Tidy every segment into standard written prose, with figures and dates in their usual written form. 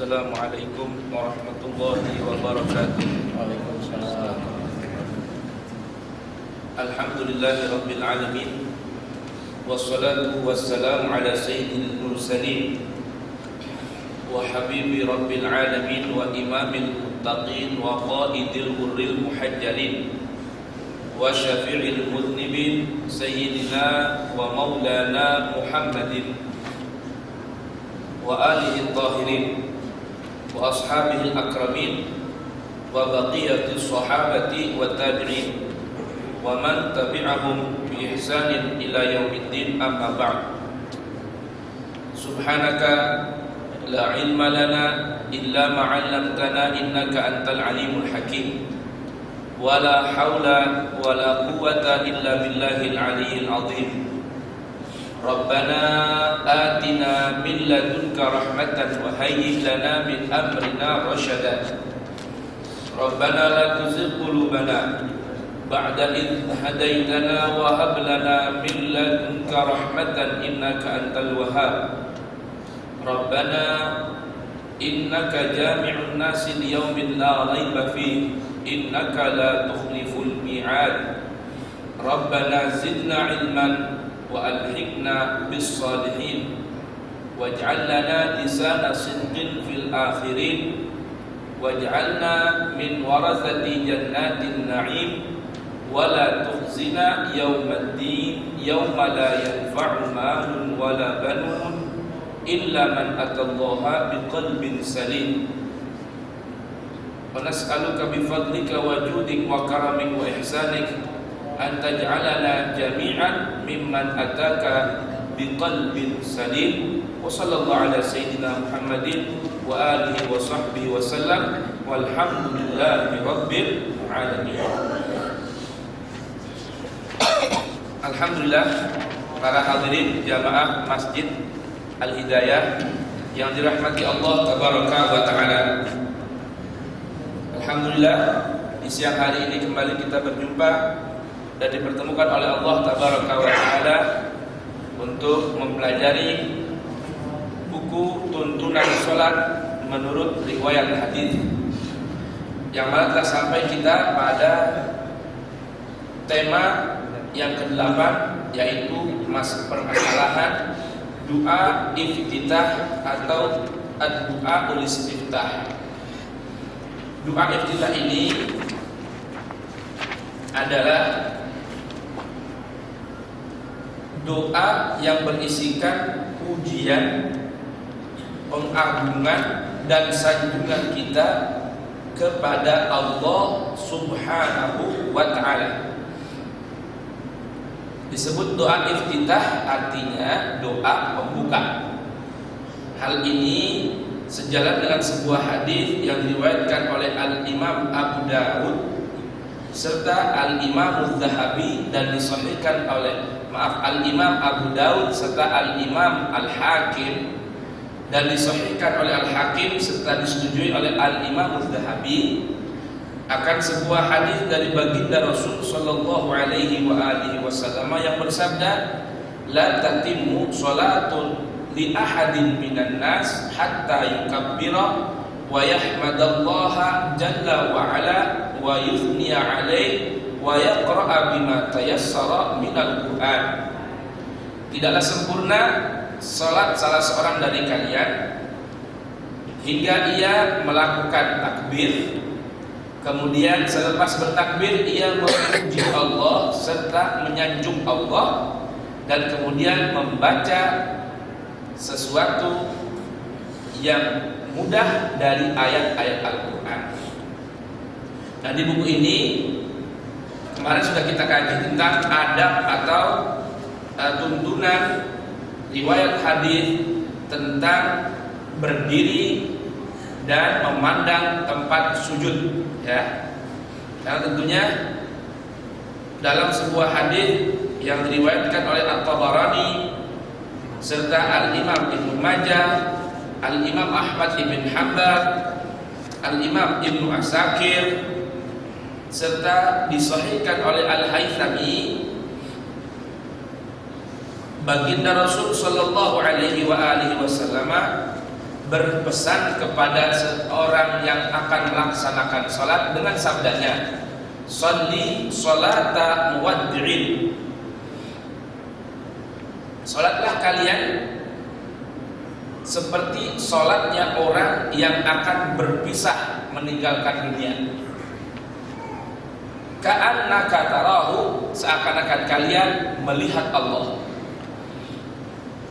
Assalamualaikum warahmatullahi wabarakatuh. Waalaikumsalam. Alhamdulillahirabbil alamin. Wassalatu wassalamu ala sayyidil mursalin wa habibi rabbil alamin wa imamil muttaqin wa qaidil ghurril muhajjalin wa syafi'il mudhnibin sayyidina wa maulana Muhammadin wa alihi tahirin wa ashabihi akramin wa baqiyati sahabati wa tabi'in wa man tabi'ahum bi ihsanin ila yaumiddin, amma ba'd. Subhanaka la ilma lana illa ma 'allamtana innaka antal alimul hakim. Wa la haula wa la quwwata illa billahil aliyyil azim. Rabbana atina min ladunka rahmatan wa hayyi lana min amrina rasyada. Rabbana la tuzigh qulubana ba'da idh hadaytana wa hab lana min ladunka rahmatan innaka antal wahhab. Rabbana innaka jami'un nasi liyaumin la raiba fihi innaka la tukhliful mi'ad. Rabbana zidna ilman wa alhiqna bis salihin waj'al lana lisana sidqin fil akhirin waj'alna min warathati jannatin na'im wa la tukhzina yawmaddin yawma la yanfa'u malun wa la banun illa man atallaha biqalbin salim. Wa nas'aluka bifadlika wa judik wa karamik wa ihsanik an taj'alana jami'an mimman ataka biqalbin salim. Wa sallallahu ala sayyidina Muhammadin wa alihi wa sahbihi wa sallam walhamdulillahi rabbil alamin. Alhamdulillah, para hadirin jamaah Masjid Al-Hidayah yang dirahmati Allah tabaraka wa ta'ala. Alhamdulillah, di siang hari ini kembali kita berjumpa dan dipertemukan oleh Allah tabaraka wa ta'ala untuk mempelajari buku tuntunan sholat menurut riwayat hadis, yang mana telah sampai kita pada tema yang ke-8, yaitu permasalahan doa iftitah atau ad-du'a ul-istiftah. Doa iftitah ini adalah doa yang berisikan pujian, pengagungan dan sanjungan kita kepada Allah Subhanahu wa ta'ala. Disebut doa iftitah artinya doa pembuka. Hal ini sejalan dengan sebuah hadis yang diriwayatkan oleh Al-Imam Abu Dawud serta Al-Imam Az-Zahabi dan disahihkan oleh Al-Imam Abu Dawud serta Al-Imam Al-Hakim dan disahihkan oleh Al-Hakim serta disetujui oleh Al-Imam Az-Zahabi akan sebuah hadis dari baginda Rasul sallallahu alaihi wa alihi wasallam yang bersabda, la tatimmu salatun li ahadin minan nas hatta yukabbira wa yahmadallaha jalla wa ala wa yuthniya alaihi wa yaqra'a bima tayassara minal Qur'an. Tidaklah sempurna salat salah seorang dari kalian hingga ia melakukan takbir, kemudian selepas bertakbir ia memuji Allah serta menyanjung Allah, dan kemudian membaca sesuatu yang mudah dari ayat-ayat Al-Quran. Nah, di buku ini kemarin sudah kita kaji tentang adab atau tuntunan riwayat hadis tentang berdiri dan memandang tempat sujud, ya. Karena tentunya dalam sebuah hadis yang diriwayatkan oleh At-Tabarani serta Al-Imam Ibnu Majah, Al-Imam Ahmad ibn Hanbal, Al-Imam Ibnu Asakir serta disahihkan oleh Al-Haythami, baginda Rasul sallallahu alaihi wa alihi wasallam berpesan kepada seorang yang akan melaksanakan salat dengan sabdanya, "Shalli sholata muwaddi'in." Salatlah kalian seperti salatnya orang yang akan berpisah meninggalkan dunia. Ka'annaka tarahu, seakan-akan kalian melihat Allah.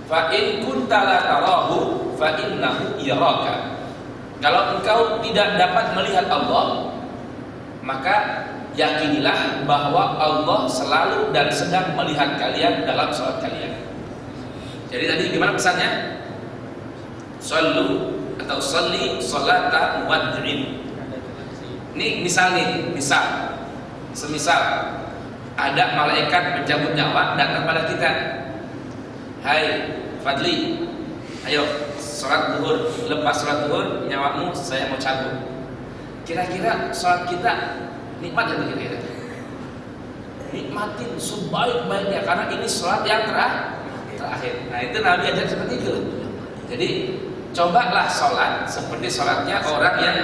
Fa in kunta la tarahu fa innahu yaraka. Kalau engkau tidak dapat melihat Allah, maka yakinilah bahwa Allah selalu dan sedang melihat kalian dalam salat kalian. Jadi tadi gimana pesannya? Shallu atau shalli sholata muwaddi'in. Ini misal semisal ada malaikat pencabut nyawa datang pada kita. "Hai Fadli, ayo sholat zuhur, lepas sholat zuhur nyawamu saya mau cabut." Kira-kira sholat kita nikmat atau kira-kira? Nikmatin sebaik-baiknya, karena ini sholat yang terakhir. Nah itu Nabi ajar seperti itu. Jadi cobalah sholat seperti sholatnya orang yang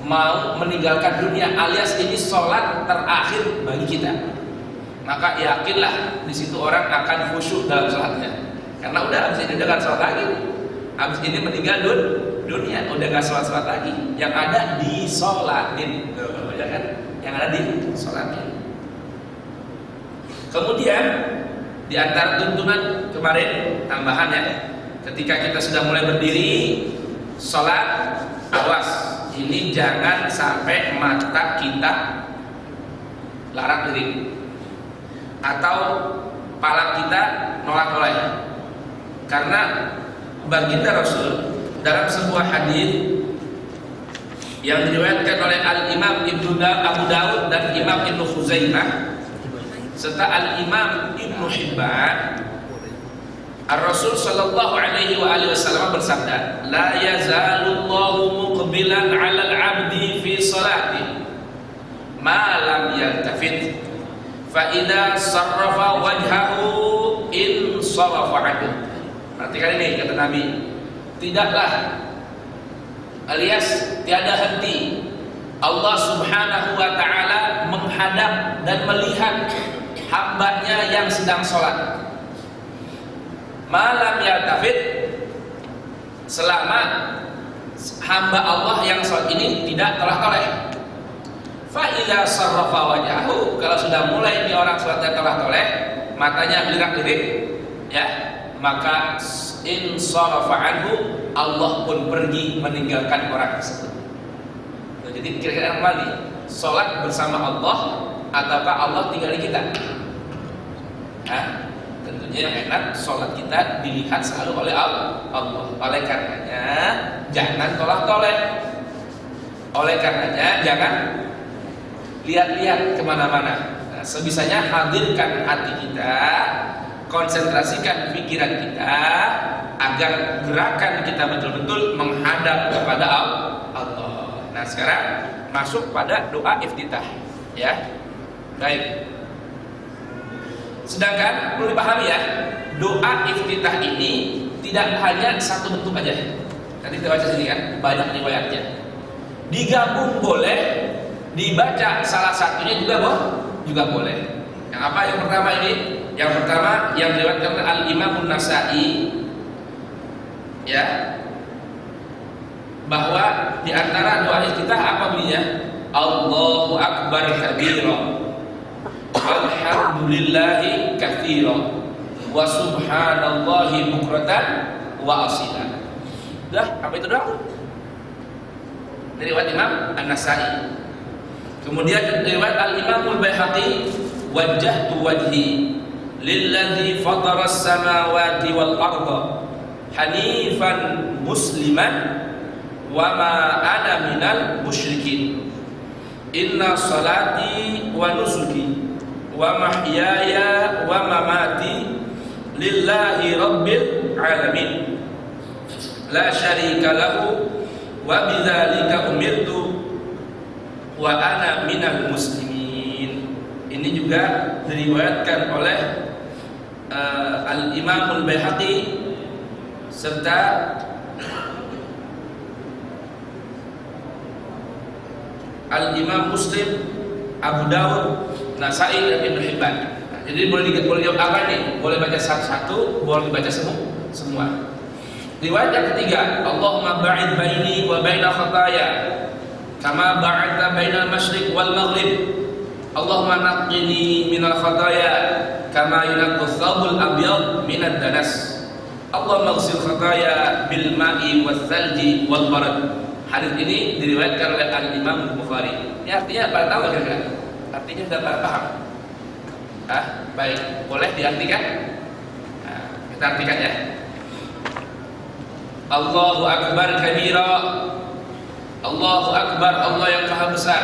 mau meninggalkan dunia, alias ini sholat terakhir bagi kita. Maka yakinlah di situ orang akan khusyuk dalam sholatnya, karena udah habis ini udah gak sholat lagi, habis ini meninggal dunia, udah gak sholat lagi, yang ada di sholatin, ya kan? Yang ada di sholatin. Kemudian di antara tuntunan kemarin tambahan ya, ketika kita sudah mulai berdiri sholat, awas, ini jangan sampai mata kita larak lirik atau kepala kita nolak-nolak, karena baginda Rasul dalam sebuah hadis yang diriwayatkan oleh Al-Imam Abu Daud dan Imam Ibnu Khuzaimah serta Al-Imam Ibnu Hibban, Ar-Rasul sallallahu alaihi wasallam bersabda, "La yazalullahu muqbilan 'alal 'abdi fi salati ma lam yaltafit fa idza sarrafa wajhahu in sarafa 'anhu." Perhatikan ini kata Nabi, tidaklah alias tiada henti Allah Subhanahu wa taala menghadap dan melihat hambanya yang sedang sholat. Malam yaltafit, selama hamba Allah yang sholat ini tidak toleh-toleh. Fa idza sarrafa wajhahu, kalau sudah mulai ini orang sholatnya toleh-toleh, matanya lirak-lirik, ya, maka in sarafa anhu, Allah pun pergi meninggalkan orang tersebut. Jadi kira-kira kembali, sholat bersama Allah ataukah Allah tinggali kita? Tentunya yang enak sholat kita dilihat selalu oleh Allah. Oleh karenanya jangan tolak-toleh. Oleh karenanya jangan lihat-lihat kemana-mana. Nah, sebisanya hadirkan hati kita, konsentrasikan pikiran kita agar gerakan kita betul-betul menghadap kepada Allah. Nah sekarang masuk pada doa iftitah, ya. Baik. Sedangkan perlu dipahami ya, doa iftitah ini tidak hanya satu bentuk aja. Tadi kita baca sini kan, banyak riwayatnya. Digabung boleh, dibaca salah satunya juga boleh. Yang apa yang pertama ini? Yang pertama yang diriwayatkan oleh Al-Imam An-Nasa'i, ya, bahwa di antara doa iftitah apa bunyinya? Allahu akbar kabira, alhamdulillahi katsira, wa subhanallahi bukratan wa asila. Dah, apa itu doa? Dari riwayat Imam An-Nasa'i. Kemudian riwayat Al-Imam Al-Baihaqi, wajjahtu wajhi lilladzi fatara as-samawati wal arda hanifan musliman wa ma ana minal musyrikin. Inna salati wa nusuki wa mahyaya wa mamati lillahi rabbil alamin la syarika lahu wa bidzalika umirtu wa ana minal muslimin. Ini juga diriwayatkan oleh Al-Imam Al-Baihaqi serta Al-Imam Muslim, Abu Dawud, Nasai dan Ibnu Hibban. Jadi boleh jawab apa nih? Boleh baca satu-satu, boleh baca semua. Riwayat yang ketiga, Allahumma ba'id baini wa baina khataaya kama ba'adta bainal masyriq wal maghrib. Allahumma naqqini minal khataaya kama yunaqqas thawbul abyad minad danas. Allahumma ighsil khataaya bil ma'i was thalji wal barad. Hadis ini diriwayatkan oleh Al-Imam Bukhari. Ini artinya apa? Tahu kira-kira? Artinya sudah paham? Baik, boleh diartikan? Kita artikan ya. Allahu Akbar kabira. Allahu Akbar, Allah yang maha besar.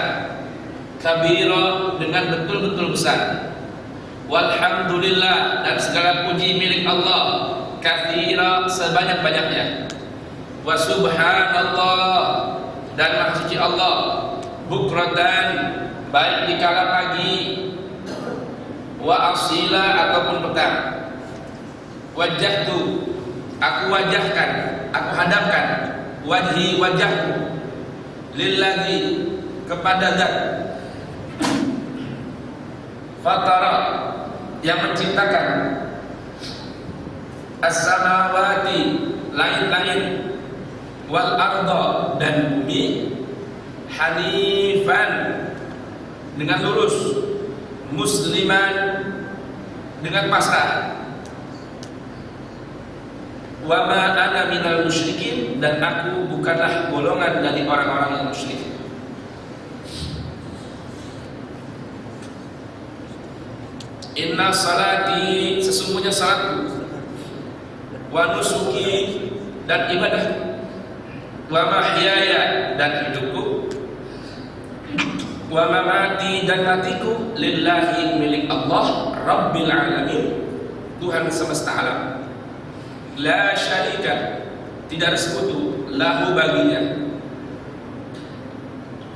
Kabira, dengan betul-betul besar. Walhamdulillah, dan segala puji milik Allah. Katsira, sebanyak-banyaknya. Wa subhanallah, dan maha suci Allah. Bukratan, baik di kala pagi, wa asila ataupun petang. Wajjahtu, aku wajahkan, aku hadapkan wajhi, wajahku, lillazi, kepada zat fatara, yang menciptakan as-samawati, langit-langit, wal arda, dan bumi, hanifan, dengan lurus, musliman, dengan pasrah, wa ma ana minal musyrikin, dan aku bukanlah golongan dari orang-orang yang musyrik. Inna salati, sesungguhnya salatku, wa nusuki, dan ibadah, wa mahyaya, dan hidupku, wa mamati, dan matiku, lillahi, milik Allah, Rabbil alamin, Tuhan semesta alam. La syarika, tidak ada sekutu, lahu, baginya.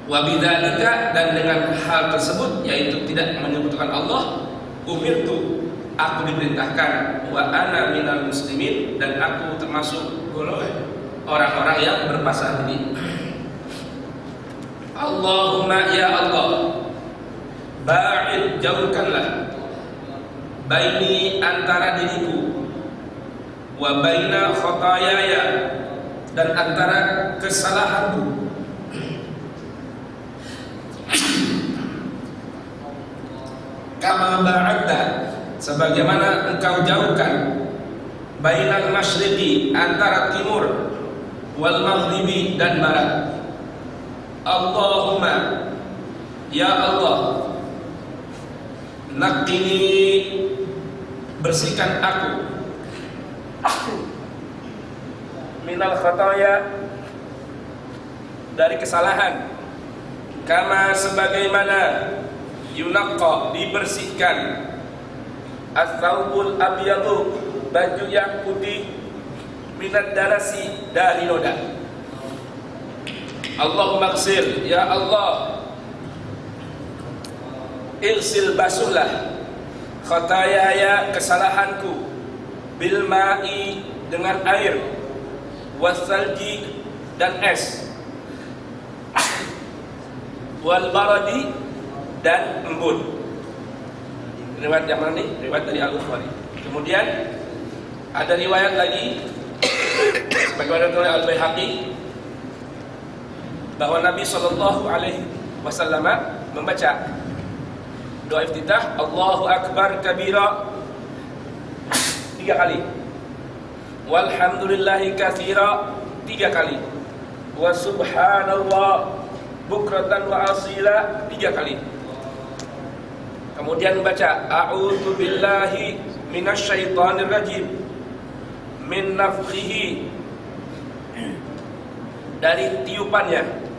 Wa bidzalika, dan dengan hal tersebut, yaitu tidak menyekutukan Allah, umirtu, aku diperintahkan, wa ana minal muslimin, dan aku termasuk golongan orang-orang yang berpasrah diri. Allahumma, ya Allah, ba'id, jauhkanlah, baini, antara diriku, wa baina khotaayaya, dan antara kesalahanku, kama ba'adta, sebagaimana engkau jauhkan, bainal masyriqi, antara timur, wal maghribi, dan barat. Allahumma, ya Allah, naqqini, bersihkan aku, minal khataaya, dari kesalahan, kama, sebagaimana, yunaqqa, dibersihkan, as-thawbul abyadu, baju yang putih, minad darasi, dari noda. Allahumma ighsil, ya Allah, ighsil, basuhlah, khataayaya, kesalahanku, bil ma'i, dengan air, wasalji, dan es, wal baradi, dan embun. Riwayat yang mana nih? Riwayat dari Al-Bukhari. Kemudian ada riwayat lagi sebagaimana oleh Al-Baihaqi, bahwa Nabi sallallahu alaihi wasallam membaca doa iftitah, Allahu Akbar kabira, 3 kali, walhamdulillahi katsira, 3 kali, wa subhanallah bukratan wa asila, 3 kali. Kemudian membaca a'udzu billahi minasyaitonir rajim, min nafthihi, dari tiupannya,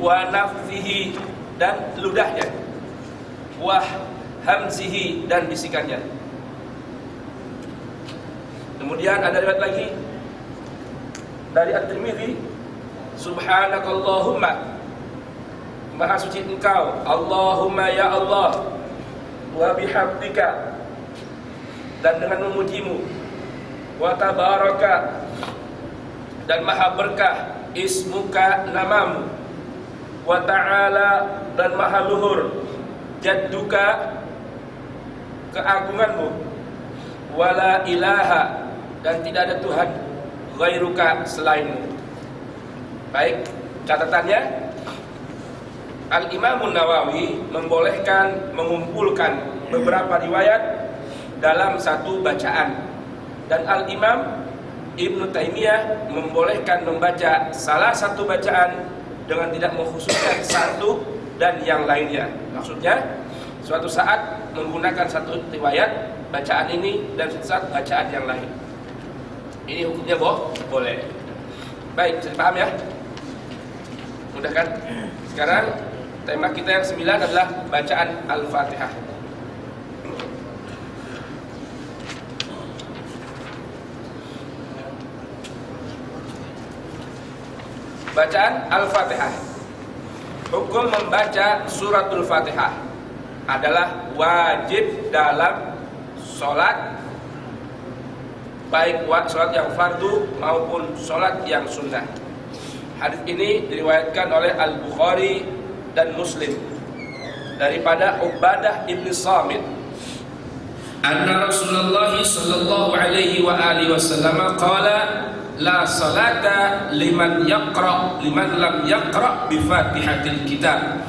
wa nafthihi, dan ludahnya, wa hamzihi, dan bisikannya. Kemudian ada riwayat lagi dari At-Tirmidzi, subhanakallahumma, maha suci engkau, Allahumma, ya Allah, wa bihamdika, dan dengan memujimu, wa tabaraka, dan maha berkah ismuka namamu, wa ta'ala dan maha luhur jadduka keagunganmu, wala ilaha dan tidak ada Tuhan ghairuka selainmu. Baik, catatannya Al-Imam Nawawi membolehkan mengumpulkan beberapa riwayat dalam satu bacaan, dan Al-Imam Ibnu Taimiyah membolehkan membaca salah satu bacaan dengan tidak mengkhususkan satu dan yang lainnya. Maksudnya suatu saat menggunakan satu riwayat bacaan ini dan suatu saat bacaan yang lain. Ini hukumnya boleh. Baik, bisa dipaham ya? Mudah kan? Sekarang tema kita yang 9 adalah bacaan Al-Fatihah. Bacaan Al-Fatihah. Hukum membaca suratul Fatihah adalah wajib dalam sholat, baik sholat yang fardu maupun sholat yang sunnah. Hadis ini diriwayatkan oleh Al-Bukhari dan Muslim daripada Ubadah ibn Samit. Anna Rasulullah sallallahu alaihi wa alihi wasallam qala la salata liman lam yaqra bi Fatihatil Kitab.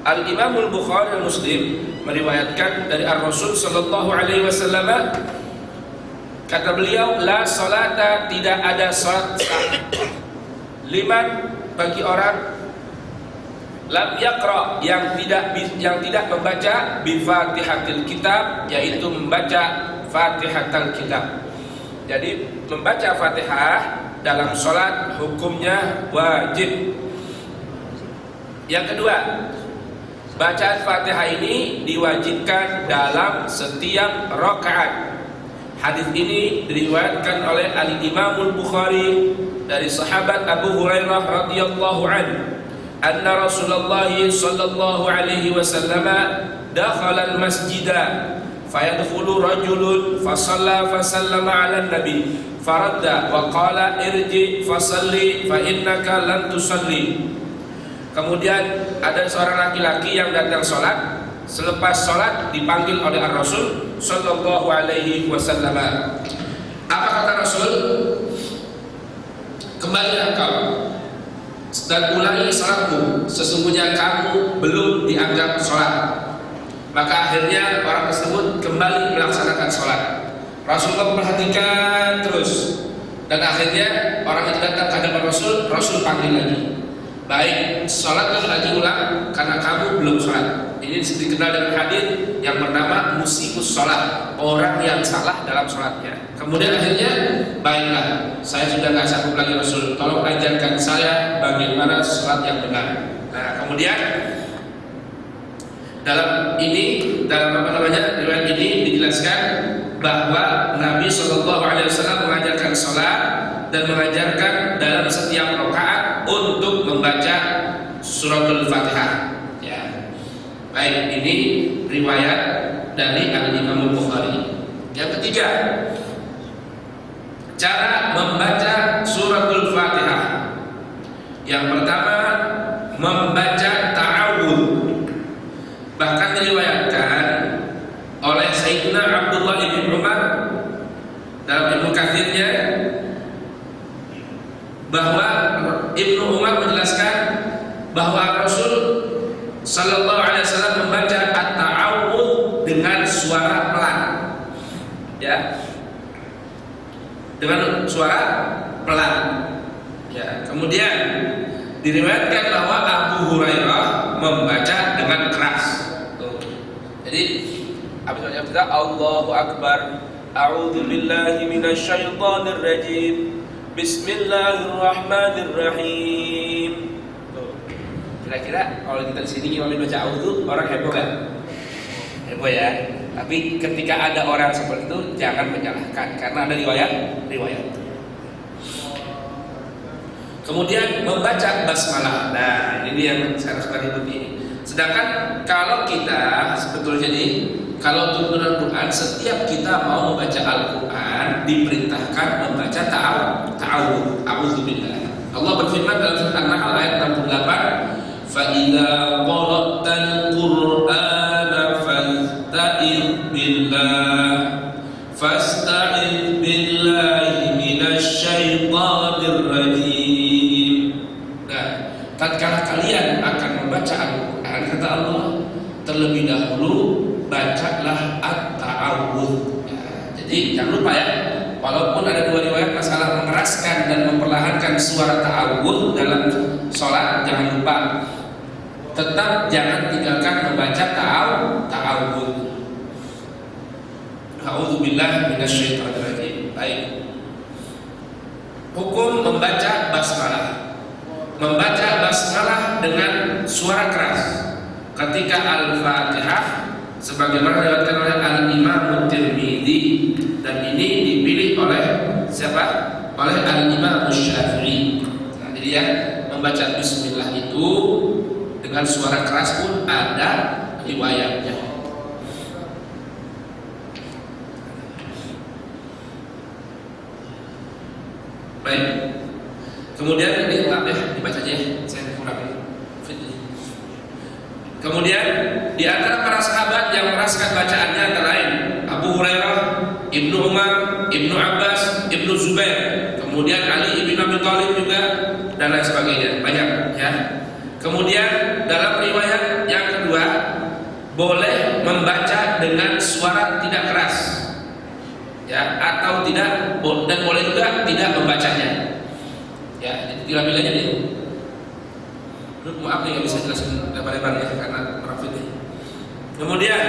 Al-Imam Al-Bukhari dan Muslim meriwayatkan dari Ar-Rasul sallallahu alaihi wasallam, kata beliau, la salata tidak ada salat liman bagi orang lam yaqra yang tidak membaca bi Fatihatil Kitab, yaitu membaca Fatihatul Kitab. Jadi membaca Fatihah dalam sholat hukumnya wajib. Yang kedua, bacaan Fatihah ini diwajibkan dalam setiap rakaat. Hadis ini diriwayatkan oleh Al-Imam Al-Bukhari dari sahabat Abu Hurairah radhiyallahu anhu, anna Rasulullah sallallahu alaihi wasallam dakhala al-masjida fayadkhulu rajulun fasalla fasallama 'ala an-nabi faradda wa qala irji fasalli fa innaka lam tusalli. Kemudian ada seorang laki-laki yang datang sholat. Selepas sholat dipanggil oleh Ar-Rasul sallallahu alaihi wasallam. Apa kata Rasul? Kembalilah kau dan ulangi sholatmu, sesungguhnya kamu belum dianggap sholat. Maka akhirnya orang tersebut kembali melaksanakan sholat. Rasulullah memperhatikan terus, dan akhirnya orang itu datang ke hadapan Rasul. Rasul panggil lagi, baik, sholatlah lagi ulang karena kamu belum sholat. Ini dikenal dengan hadis yang bernama musibus sholat, orang yang salah dalam sholatnya. Kemudian akhirnya, baiklah, saya sudah tidak sanggup lagi Rasul, tolong ajarkan saya bagaimana sholat yang benar. Nah, kemudian dalam riwayat ini dijelaskan bahwa Nabi SAW mengajarkan sholat dan mengajarkan dalam setiap rakaat untuk membaca suratul Fatihah. Ya. Baik, ini riwayat dari Al-Imam Al-Bukhari. Yang ketiga, cara membaca suratul Fatihah. Yang pertama, membaca ta'awudz. Bahkan diriwayatkan oleh Sayyidina Abdullah bin Umar dalam Ibnu Katsirnya bahwa Ibnu Umar menjelaskan bahwa Rasul sallallahu alaihi wasallam membaca at-ta'awudz dengan suara pelan. Ya. Dengan suara pelan. Ya, kemudian diriwayatkan bahwa Abu Hurairah membaca dengan keras. Jadi habis baca Allahu Akbar, a'udzu billahi minasyaitonir rajim, bismillahirrahmanirrahim. Kira-kira kalau kita di sini imam baca a'udzu, orang heboh kan? Heboh ya. Tapi ketika ada orang seperti itu jangan menyalahkan karena ada riwayat. Kemudian membaca basmalah. Nah, ini yang saya harus ikuti. Sedangkan kalau kita sebetulnya Kalau tuntunan Quran, setiap kita mau membaca Al-Quran diperintahkan membaca ta'awudz. A'udzubillah. Allah berfirman dalam surat An-Nahl ayat 68, "Fa'idza qara'tal Qur'ana fasta'idz billahi minasy syaithanir rajim." Nah, tatkala kalian akan membaca Al-Quran, kata Allah, terlebih dahulu bacalah at-ta'awudz. Jadi jangan lupa ya, walaupun ada dua riwayat masalah mengeraskan dan memperlahankan suara ta'awudz dalam sholat, jangan lupa tetap jangan tinggalkan membaca ta'awudz. A'udzubillahi minasyaitonir rajim. Baik. Hukum membaca basmalah. Membaca basmalah dengan suara keras ketika Al-Fatihah sebagaimana diriwayatkan oleh Al-Imam Tirmidzi, dan ini dipilih oleh siapa? Oleh Al-Imam Syafi'i. Nah, jadi ya, membaca bismillah itu dengan suara keras pun ada riwayatnya. Baik. Kemudian ini maaf ya, dibaca aja ya, saya kurang. Kemudian di antara para sahabat yang meraskan bacaannya antara lain Abu Hurairah, Ibnu Umar, Ibnu Abbas, Ibnu Zubair, kemudian Ali ibn Abi Thalib juga, dan lain sebagainya, banyak ya. Kemudian dalam riwayat yang kedua, boleh membaca dengan suara tidak keras ya, atau tidak, dan boleh juga tidak membacanya ya. Jadi pilih-pilihnya nih. Maaf nih nggak bisa jelasin lebar-lebar ya karena orang fitih. Kemudian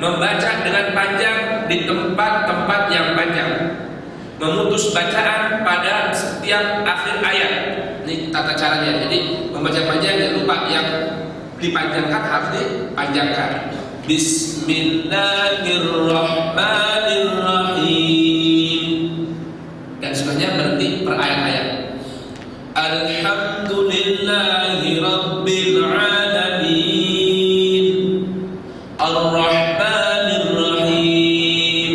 membaca dengan panjang di tempat-tempat yang panjang, memutus bacaan pada setiap akhir ayat. Ini tata caranya. Jadi membaca panjang, jangan lupa yang dipanjangkan harus dipanjangkan. Bismillahirrahmanirrahim. Dan sebenarnya berhenti per ayat-ayat. Alhamdulillahi Rabbil Alamin Ar-Rahmanir Rahim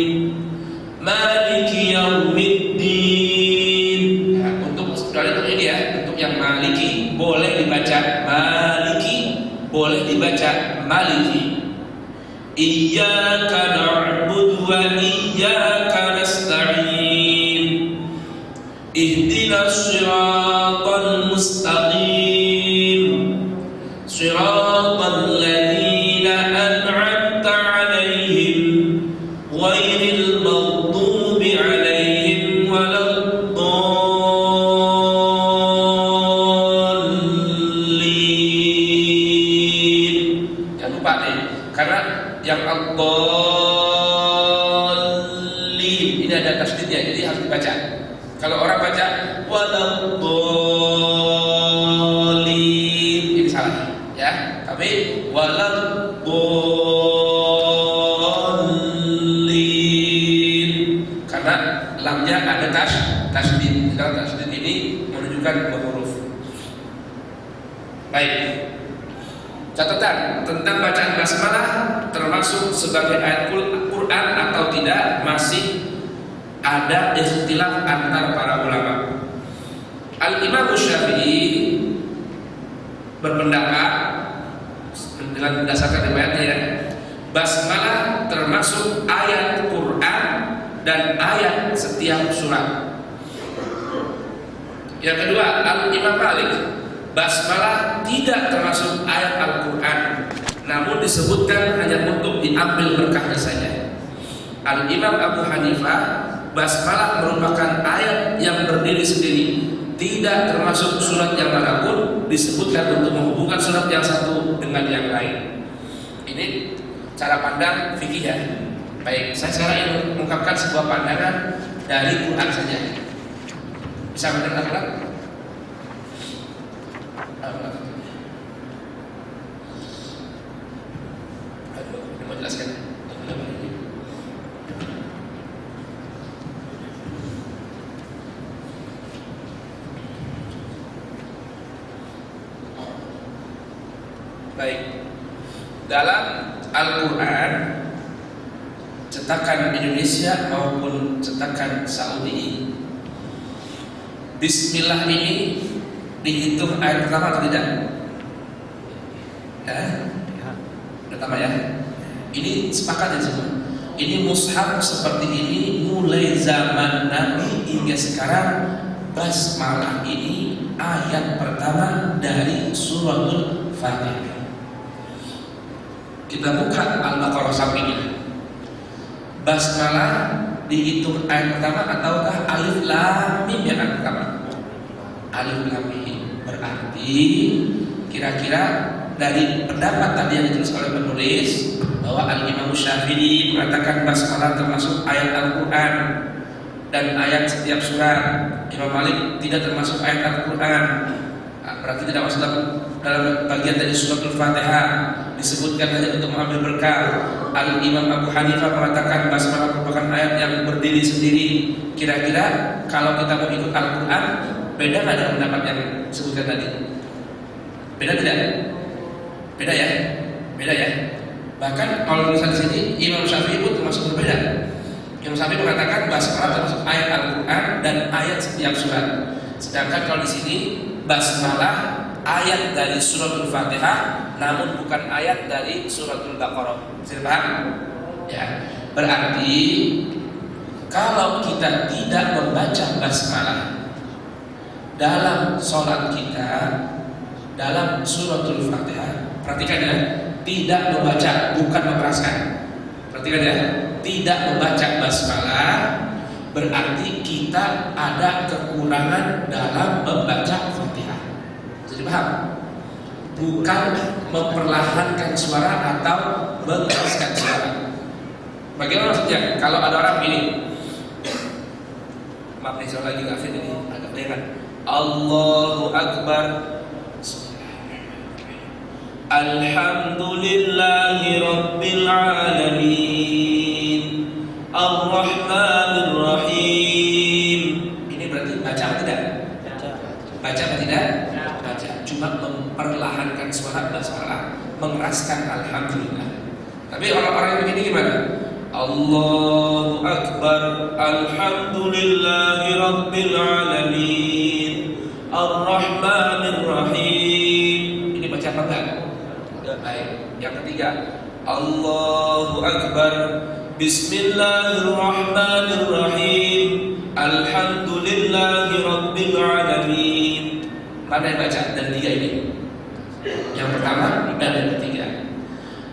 Maliki Yaumiddin. Nah, untuk ini ya, untuk yang Maliki boleh dibaca Maliki, boleh dibaca Maliki. Iyyaka na'budu wa iyyaka nasta'in Ihdinas siratal mustaqim Siratal ladzina an'amta 'alaihim ghairil maghdubi 'alaihim waladdallin. Jangan lupa nih, karena yang ad-dallin ini ada tasdidnya, jadi harus dibaca. Kalau orang baca waladdallin ini salah ya, tapi waladdallin karena lamnya ada tasdid. Kalau tasdid ini menunjukkan huruf. Baik. Catatan tentang bacaan basmalah termasuk sebagai ayat Quran atau tidak masih ada ikhtilaf antar para ulama. Al-Imam Syafi'i berpendapat dengan berdasarkan riwayatnya ya, basmalah termasuk ayat Quran dan ayat setiap surat. Yang kedua, Al-Imam Malik, basmalah tidak termasuk ayat Al-Quran, namun disebutkan hanya untuk diambil berkahnya saja. Al-Imam Abu Hanifah, basmalah merupakan ayat yang berdiri sendiri, tidak termasuk surat yang manapun, disebutkan untuk menghubungkan surat yang satu dengan yang lain. Ini cara pandang fikih ya. Baik, saya sekarang ingin mengungkapkan sebuah pandangan dari Quran saja. Bisa mendengar? Aduh, ini mau jelaskan. Baik, dalam Al-Quran cetakan Indonesia maupun cetakan Saudi. Bismillah ini dihitung ayat pertama atau tidak? Pertama ya. Ini sepakat ya semua. Ini mushaf seperti ini mulai zaman Nabi hingga sekarang. Basmalah ini ayat pertama dari suratul Fatihah. Kita buka Al-Baqarah sampingnya. Basmalah dihitung ayat pertama ataukah alif lam mim yang ayat pertama? Alif lam mim. Berarti kira-kira dari pendapat tadi yang ditulis oleh penulis bahwa Al-Imam Syafi'i mengatakan basmalah termasuk ayat Al-Quran dan ayat setiap surat. Imam Malik tidak termasuk ayat Al-Quran, berarti tidak masuk dalam bagian dari suratul Fatihah, disebutkan hanya untuk mengambil berkah. Al-Imam Abu Hanifah mengatakan basmalah merupakan ayat yang berdiri sendiri. Kira-kira kalau kita mau ikut Al-Quran, beda nggak dengan pendapat yang disebutkan tadi? Beda tidak? Beda ya? Beda ya? Bahkan kalau tulisan di sini Imam Syafi'i pun termasuk berbeda. Imam Syafi'i mengatakan basmalah termasuk ayat Al-Quran dan ayat setiap surat. Sedangkan kalau di sini basmalah ayat dari suratul Fatihah, namun bukan ayat dari suratul Baqarah. Bisa paham? Ya. Berarti kalau kita tidak membaca basmalah dalam sholat kita, dalam suratul Fatihah, perhatikan ya, tidak membaca, bukan mengeraskan. Perhatikan ya, tidak membaca basmalah berarti kita ada kekurangan dalam membaca Fatihah. Jadi paham? Bukan memperlahankan suara atau mengeraskan suara. Bagaimana maksudnya? Kalau ada orang ini, maaf nih, soal lagi ngafin ini agak kelihatan. Allahu Akbar. Alhamdulillahi Rabbil Alamin Ar-Rahmanir Rahim. Ini berarti baca atau tidak? Baca atau tidak? Baca. Cuma memperlahankan suara basmalah, mengeraskan Alhamdulillah. Tapi orang-orang yang begini gimana? Allahu Akbar. Alhamdulillahi Rabbil Alamin Ar-Rahmanir Rahim. Ini baca apa enggak? Baik. Yang ketiga, Allahu Akbar. Bismillahirrahmanirrahim. Alhamdulillahi Rabbil Alamin. Mana yang baca dari tiga ini? Yang pertama dan yang ketiga.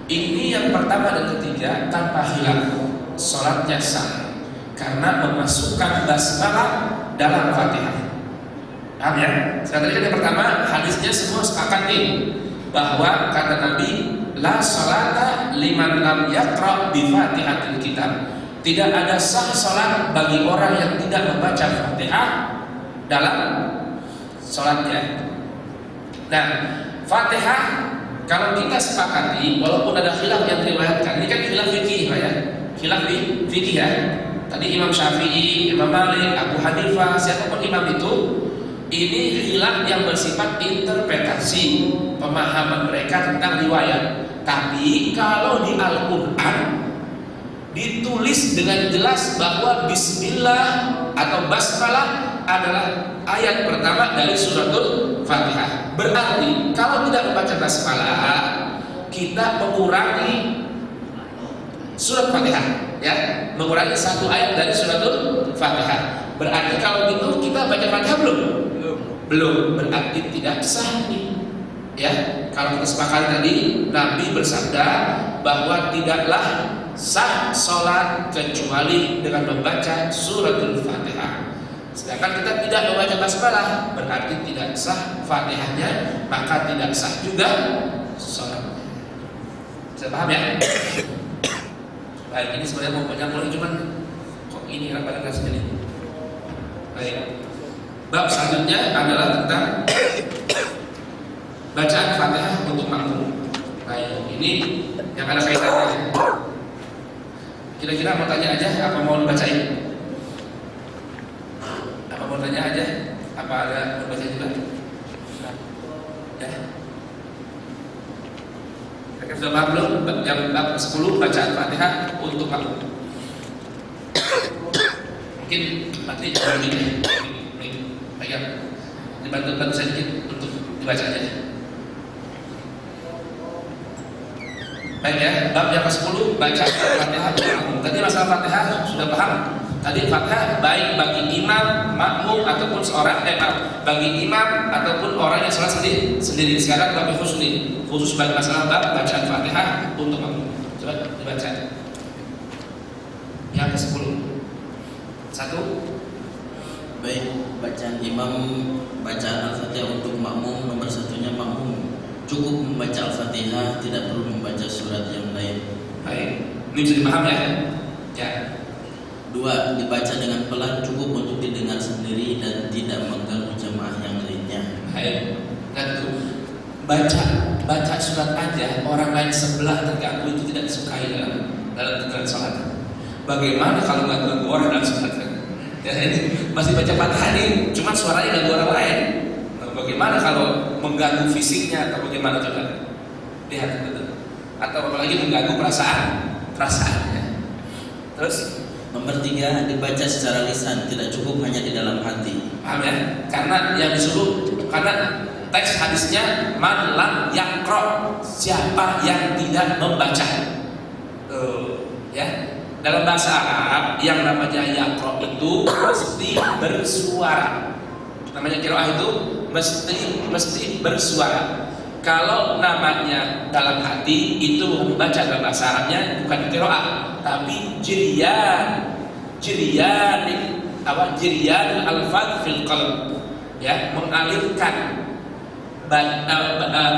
Ini yang pertama dan ketiga tanpa hilaf, salatnya sah karena memasukkan basmalah dalam Fatihah. Paham ya? Sekarang tadi kan yang pertama hadisnya semua sepakat nih bahwa kata Nabi, la salata liman lam yaqra bi Fatihatil Kitab. Tidak ada sah salat bagi orang yang tidak membaca Fatihah dalam salatnya. Nah, Fatihah kalau kita sepakati, walaupun ada khilaf yang diriwayatkan, ini kan khilaf fikih Pak ya, khilaf fikih ya. Tadi Imam Syafi'i, Imam Malik, Abu Hanifah, siapapun imam itu, ini khilaf yang bersifat interpretasi, pemahaman mereka tentang riwayat. Tapi kalau di Al-Quran ditulis dengan jelas bahwa Bismillah atau Basmalah adalah ayat pertama dari suratul Fatihah. Berarti kalau tidak membaca Basmalah, kita mengurangi surat Fatihah, ya, mengurangi satu ayat dari suratul Fatihah. Berarti kalau gitu kita baca Fatihah belum? Belum. Berarti tidak sah nih. Ya, kalau kita sepakat tadi Nabi bersabda bahwa tidaklah sah sholat kecuali dengan membaca suratul Fatihah. Sedangkan kita tidak membaca basmalah, berarti tidak sah Fatihahnya, maka tidak sah juga sholat. Bisa paham ya? Baik, ini sebenarnya mau panjang mulai, cuman kok ini pada nggak segini. Baik, bab selanjutnya adalah tentang bacaan Fatihah untuk makmum. Baik, ini yang ada kaitannya. Kira-kira mau tanya aja, apa mau dibacain? Apa mau tanya aja? Apa ada mau baca juga? Ya. Kira-kira sudah paham belum? Yang bab 10 bacaan Fatihah untuk makmum. Mungkin nanti ini pegang, dibantu sedikit untuk dibacanya. Baik ya, bab yang ke-10 baca Fatihah. Tadi masalah Fatihah sudah paham. Tadi Fatihah baik bagi imam, makmum ataupun seorang bagi imam ataupun orang yang salat sendiri. Sekarang bab khusus bagi masalah bab bacaan Fatihah untuk makmum. Coba dibaca. Yang ke-10. 1. Baik, bacaan imam, bacaan Al-Fatihah untuk makmum. Nomor satunya makmum cukup membaca Al-Fatihah, tidak perlu membaca surat yang lain. Baik, ini bisa dipahami ya? Ya. 2. Dibaca dengan pelan, cukup untuk didengar sendiri dan tidak mengganggu jamaah yang lainnya. Baik, dan baca surat aja orang lain sebelah terganggu itu tidak disukai dalam sholat. Bagaimana kalau nggak ganggu orang dalam sholat? Ya ini masih baca Fatihah nih, cuman suaranya ganggu orang lain. Bagaimana kalau mengganggu fisiknya atau bagaimana coba? Lihat betul. Atau apalagi mengganggu perasaannya. Terus nomor 3, dibaca secara lisan, tidak cukup hanya di dalam hati. Paham ya? Karena yang disuruh, karena teks hadisnya man lam yaqra, siapa yang tidak membaca. Ya. Dalam bahasa Arab yang namanya yaqra itu mesti bersuara. Namanya qiraah itu mesti bersuara. Kalau namanya dalam hati itu membaca dalam bahasa Arabnya bukan qiraah tapi jiriyan al-fadh fil qalb, ya, mengalirkan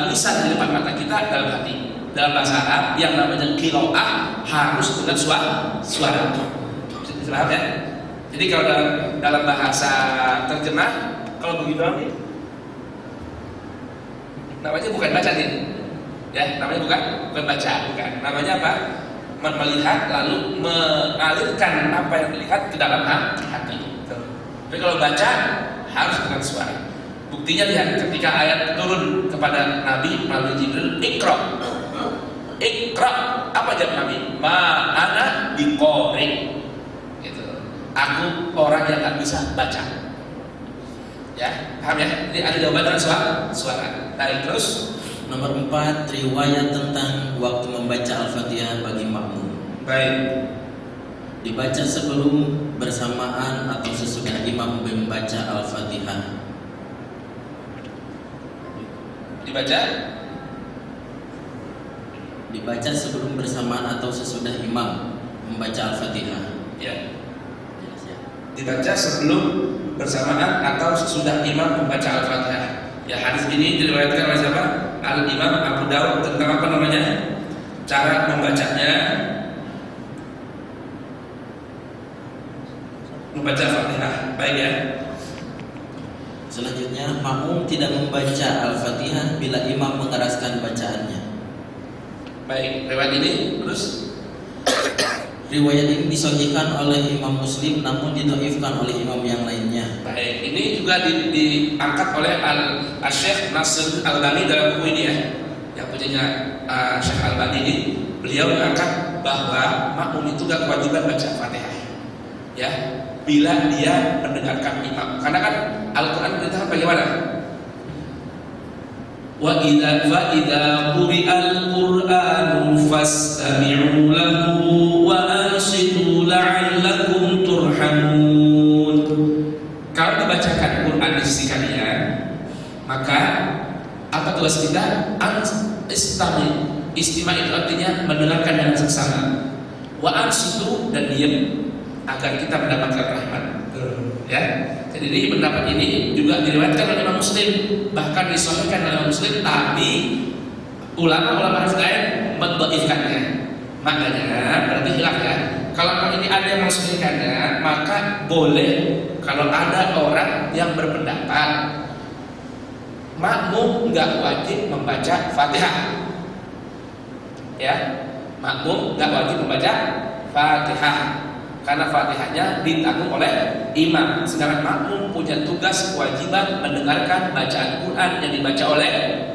tulisan di depan mata kita dalam hati. Dalam bahasa Arab yang namanya qiraah harus dengan suara. Bisa paham ya? Jadi kalau dalam bahasa terjemah, kalau begitu namanya bukan baca nih, ya, namanya bukan baca, bukan. Namanya apa? Melihat lalu mengalirkan apa yang dilihat ke dalam hati. Tapi kalau baca harus dengan suara. Buktinya lihat ketika ayat turun kepada Nabi melalui Jibril, Iqra. Apa jawab Nabi? Ma ana biqori. Gitu. Aku orang yang nggak bisa baca. Ya, paham ya? Jadi ada jawaban dengan suara. Baik, terus nomor 4, riwayat tentang waktu membaca Al-Fatihah bagi makmum. baik. Dibaca sebelum, bersamaan atau sesudah imam membaca Al-Fatihah. Dibaca sebelum, bersamaan atau sesudah imam membaca Al-Fatihah. Ya. Dibaca sebelum, bersamaan atau sesudah imam membaca Al-Fatihah. Ya, hadis ini diriwayatkan oleh siapa? Al-Imam Abu Daud tentang apa namanya? Cara membacanya. Membaca Al-Fatihah. Baik ya. Selanjutnya, makmum tidak membaca Al-Fatihah bila imam mengeraskan bacaannya. Baik, riwayat ini terus Riwayat ini disahihkan oleh Imam Muslim namun didhaifkan oleh imam yang lainnya. baik, ini juga diangkat oleh Al-Syekh Nasir Al-Albani dalam buku ini ya. Yang punyanya Syekh Al-Albani ini, beliau mengangkat bahwa makmum itu gak kewajiban baca Fatihah. Ya, bila dia mendengarkan imam. Karena kan Al-Qur'an beritahu bagaimana? Wa idza quri'al Qur'anu fastami'u lahu wa ansitu la'allakum turhamun. Kalau dibacakan Quran di sisi kalian, maka apa tugas kita? Istima itu artinya mendengarkan dengan seksama. Wa ansitu, dan diam agar kita mendapatkan rahmat. Ya. Jadi ini pendapat ini juga diriwayatkan oleh Imam Muslim, bahkan disahihkan oleh Imam Muslim, tapi ulama-ulama hadis lain mendhaifkannya. Maknanya berarti hilaf ya. Kalau ini ada yang mensahihkannya, maka boleh kalau ada orang yang berpendapat makmum nggak wajib membaca Fatihah. Ya, makmum nggak wajib membaca Fatihah. Karena Fatihahnya ditanggung oleh imam, sedangkan makmum punya tugas kewajiban mendengarkan bacaan Quran yang dibaca oleh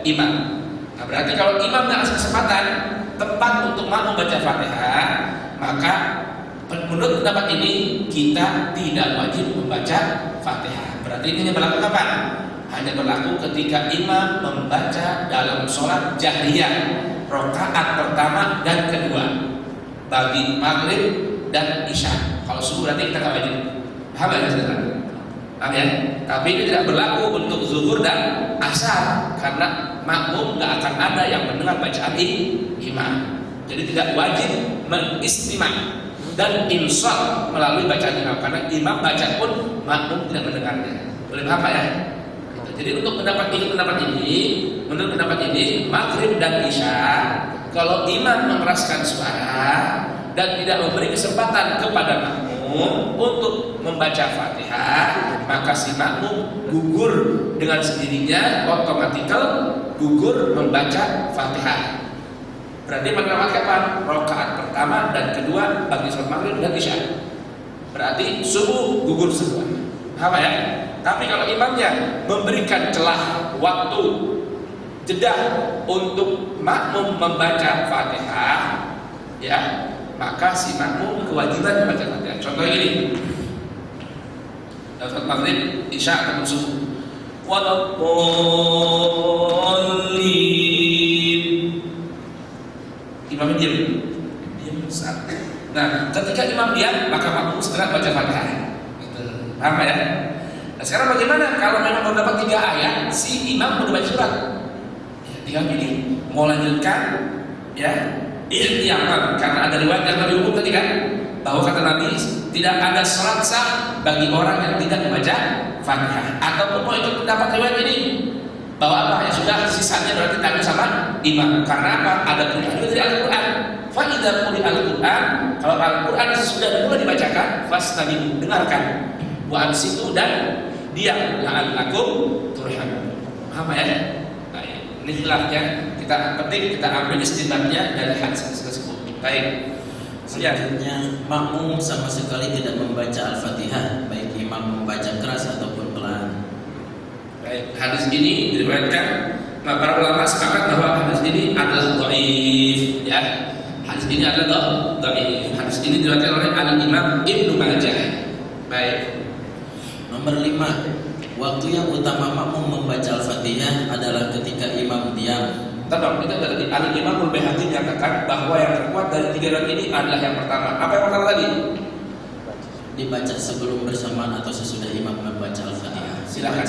imam. Nah, berarti kalau imam nggak kasih kesempatan tempat untuk makmum baca Fatihah, maka Menurut pendapat ini kita tidak wajib membaca Fatihah. Berarti ini berlaku kapan? Hanya berlaku ketika imam membaca dalam sholat jahriyah rakaat pertama dan kedua bagi maghrib dan isya. Kalau subuh berarti kita nggak wajib. Paham ya? Paham ya? Tapi ini tidak berlaku untuk zuhur dan asar karena makmum nggak akan ada yang mendengar bacaan imam. Jadi tidak wajib mengistimah dan insaf melalui bacaan imam karena imam baca pun makmum tidak mendengarnya. Boleh paham ya? Jadi untuk pendapat ini, menurut pendapat ini maghrib dan isya kalau imam mengeraskan suara dan tidak memberi kesempatan kepada makmum untuk membaca Fatihah, maka si makmum gugur dengan sendirinya, otomatikal gugur membaca Fatihah. Berarti pada kapan? Rakaat pertama dan kedua bagi sholat maghrib dan isya. Berarti subuh gugur semua. Apa ya? Tapi kalau imamnya memberikan celah waktu jeda untuk makmum membaca Fatihah, ya, maka si makmum kewajiban membaca Fatihah. Contoh ini, sholat maghrib, isya atau subuh. Walaupun imam diam saat. Nah, ketika imam diam, maka makmum segera baca Fatihah. Gitu. Paham ya? Nah, sekarang bagaimana kalau memang baru dapat 3 ayat, si imam udah baca surat? Ya, tinggal pilih mau lanjutkan, ya, ikhtiyaran karena ada riwayat yang lebih umum tadi kan, bahwa kata Nabi tidak ada salat sah bagi orang yang tidak membaca Fatihah. Ataupun mau ikut pendapat riwayat ini bahwa apa ya sudah sisanya berarti tanggung sama imam. Karena apa? Ada perintah dari Al-Quran. Faidah quri Al-Quran, kalau Al-Quran sudah mulai dibacakan, fastami'u, dengarkan, wa ansitu, dan diam, la'allakum turhamun. Paham ya? Baik. Ini khilafnya kita petik, kita ambil istinbatnya dari hadis tersebut. Baik. Selanjutnya, makmum sama sekali tidak membaca Al-Fatihah, baik imam membaca keras ataupun pelan. Baik, hadis ini diriwayatkan, para ulama sepakat bahwa hadis ini adalah dhaif, ya. Hadis ini adalah dhaif. Hadis ini diriwayatkan oleh Al-Imam Ibnu Majah. Baik. Nomor 5, waktu yang utama makmum membaca Al-Fatihah adalah ketika imam diam. Tadam, itu tadi Al-Imam Al-Baihaqi menyatakan bahwa yang terkuat dari 3 riwayat ini adalah yang pertama. Apa yang pertama tadi? Dibaca sebelum bersamaan atau sesudah imam membaca Al-Fatihah. Silakan.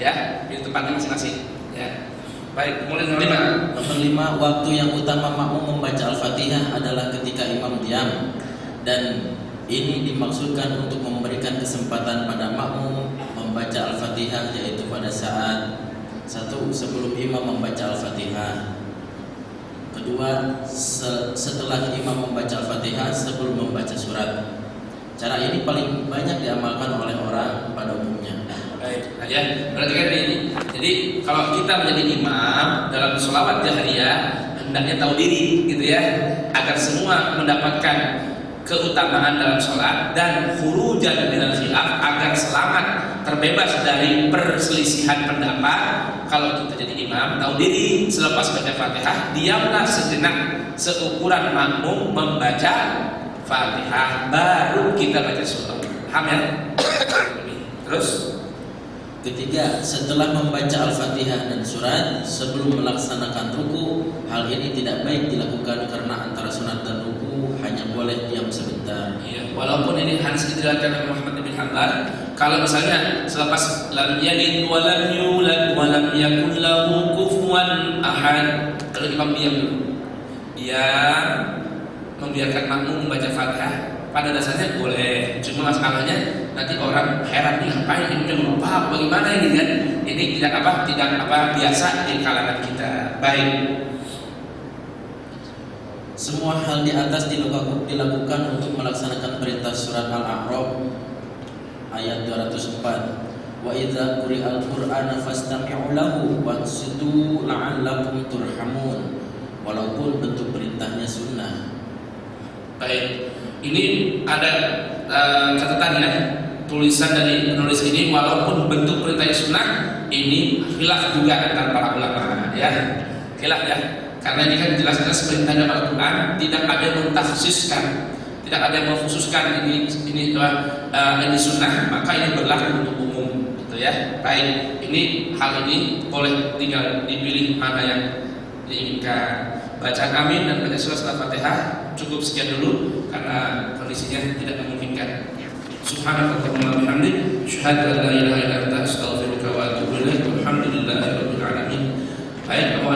Ya, di tempatnya masing-masing. Ya. Baik, mulai nomor 5. Nomor 5, waktu yang utama makmum membaca Al-Fatihah adalah ketika imam diam, dan ini dimaksudkan untuk memberikan kesempatan pada makmum membaca Al-Fatihah, yaitu pada saat 1. Sebelum imam membaca Al-Fatihah. 2. Setelah imam membaca Al-Fatihah sebelum membaca surat. Cara ini paling banyak diamalkan oleh orang pada umumnya. Baik, nah ya, berarti kan ini. Jadi kalau kita menjadi imam dalam sholawat jahriyah, hendaknya tahu diri, gitu ya, agar semua mendapatkan keutamaan dalam sholat dan khurujan minal khilaf, agar selamat terbebas dari perselisihan pendapat. Kalau kita jadi imam, tahu diri, selepas baca Fatihah, diamlah sejenak seukuran makmum membaca Fatihah, baru kita baca surat. Paham ya? Terus ketiga, setelah membaca Al-Fatihah dan surat sebelum melaksanakan ruku, hal ini tidak baik dilakukan karena antara sunat dan ruku hanya boleh diam sebentar. Ya, walaupun ini hadis diriwayatkan oleh Muhammad bin Hanbal, kalau misalnya selepas lam yalid wa lam yulad wa lam yakul lahu kufuwan ahad, kalau imam diam dulu, dia membiarkan makmum membaca Fatihah, pada dasarnya boleh. Cuma masalahnya nanti orang heran nih, ngapain ini udah lupa bagaimana ini kan? Ini tidak biasa di kalangan kita. Baik. Semua hal di atas dilakukan untuk melaksanakan perintah surat Al-A'raf ayat 204. Wa idza quri'al Qur'ana fastami'u lahu wansitu la'allakum turhamun. Walaupun bentuk perintahnya sunnah. Baik, ini ada catatan ya, tulisan dari penulis ini, walaupun bentuk perintahnya sunnah, ini khilaf juga antara para ulama, ya, khilaf ya, karena ini kan jelas-jelas perintahnya Al-Quran, tidak ada yang mentakhsiskan, tidak tidak ada yang mengkhususkan ini sunnah, maka ini berlaku untuk umum, gitu ya. Baik, hal ini boleh tinggal dipilih mana yang diinginkan. Bacaan amin dan baca surah Al-Fatihah cukup sekian dulu karena kondisinya tidak memungkinkan. Subhanakallahumma wa bihamdik, asyhadu an la ilaha illa anta, astaghfiruka wa atubu ilaik. Walhamdulillahirabbil alamin. Baik.